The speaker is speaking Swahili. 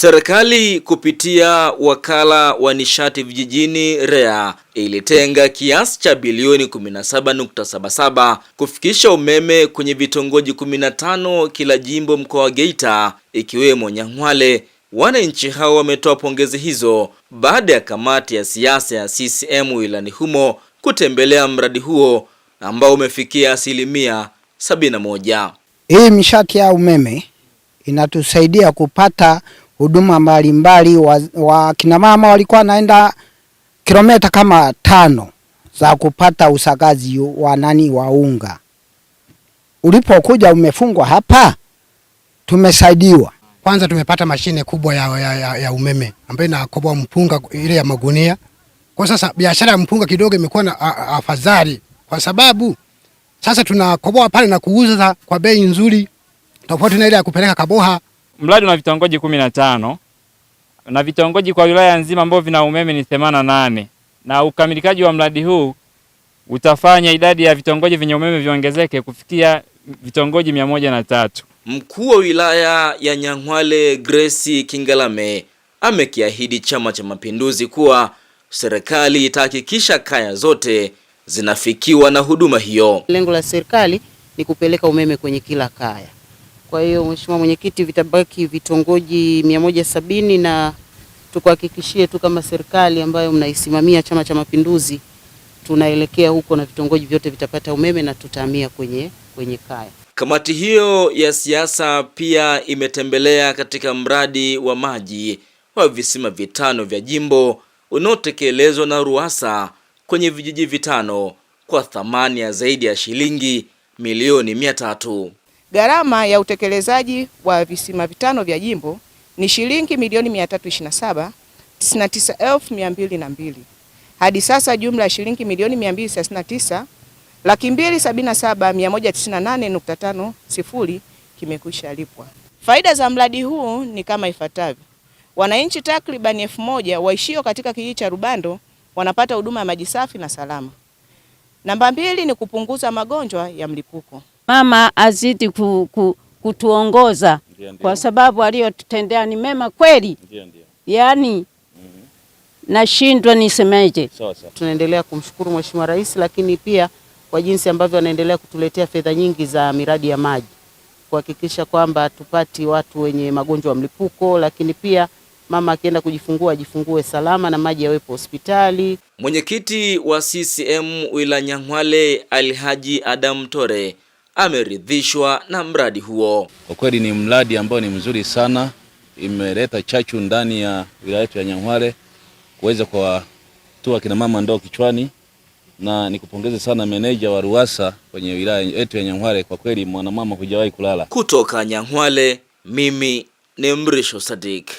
Serikali kupitia wakala wa nishati vijijini REA ilitenga kiasi cha bilioni 17.77 kufikisha umeme kwenye vitongoji 15 kila jimbo mkoa wa Geita ikiwemo Nyang'hwale. Wananchi hao wametoa pongezi hizo baada ya kamati ya siasa ya CCM wilayani humo kutembelea mradi huo ambao umefikia 71%. Hii mishati ya umeme inatusaidia kupata huduma mbalimbali. Wa kina mama walikuwa naenda kilomita kama 5 za kupata usagazi wa unga. Ulipokuja umefungwa hapa, tumesaidiwa. Kwanza tumepata mashine kubwa ya umeme ambayo inakoboa mpunga ile ya magunia. Kwa sasa biashara ya mpunga kidogo imekuwa na afadhali, kwa sababu sasa tunakoboa pale na kuuza kwa bei nzuri tofauti na ile ya kupeleka Kaboha. Mradi una vitongoji 15 na vitongoji kwa wilaya nzima ambao vina umeme ni 88, na ukamilikaji wa mradi huu utafanya idadi ya vitongoji vyenye umeme viongezeke kufikia vitongoji 103. Mkuu wa wilaya ya Nyang'hwale Grace Kingalame amekiahidi Chama cha Mapinduzi kuwa serikali itahakikisha kaya zote zinafikiwa na huduma hiyo. Lengo la serikali ni kupeleka umeme kwenye kila kaya. Kwa hiyo Mheshimiwa Mwenyekiti, vitabaki vitongoji 170 na tukuhakikishie tu kama serikali ambayo mnaisimamia Chama cha Mapinduzi tunaelekea huko na vitongoji vyote vitapata umeme na tutahamia kwenye kaya. Kamati hiyo ya siasa pia imetembelea katika mradi wa maji wa visima 5 vya jimbo unaotekelezwa na RUWASA kwenye vijiji 5 kwa thamani ya zaidi ya shilingi milioni 300. Gharama ya utekelezaji wa visima 5 vya jimbo ni shilingi milioni 327,99,202. Hadi sasa jumla ya shilingi milioni 239,277,198.50 kimekwisha lipwa. Faida za mradi huu ni kama ifuatavyo. Wananchi takriban 1000 waishio katika kijiji cha Rubando wanapata huduma ya maji safi na salama. Namba 2 ni kupunguza magonjwa ya mlipuko. Mama azidi kutuongoza kwa sababu aliyotutendea ni mema kweli. Yaani nashindwa nisemeje. Tunaendelea kumshukuru Mheshimiwa Rais, lakini pia kwa jinsi ambavyo anaendelea kutuletea fedha nyingi za miradi ya maji kuhakikisha kwamba tupati watu wenye magonjwa ya mlipuko, lakini pia mama akienda kujifungua ajifungue salama na maji yawepo hospitali. Mwenyekiti wa CCM wilaya Nyang'hwale Alhaji Adam Tore ameridhishwa na mradi huo. Kwa kweli ni mradi ambao ni mzuri sana, imeleta chachu ndani ya wilaya yetu ya Nyang'hwale kuweza kuwatoa kina mama ndoo kichwani, na nikupongeze sana meneja wa RUWASA kwenye wilaya yetu ya Nyang'hwale. Kwa kweli mwanamama hujawahi kulala. Kutoka Nyang'hwale, mimi ni Mrisho Sadik.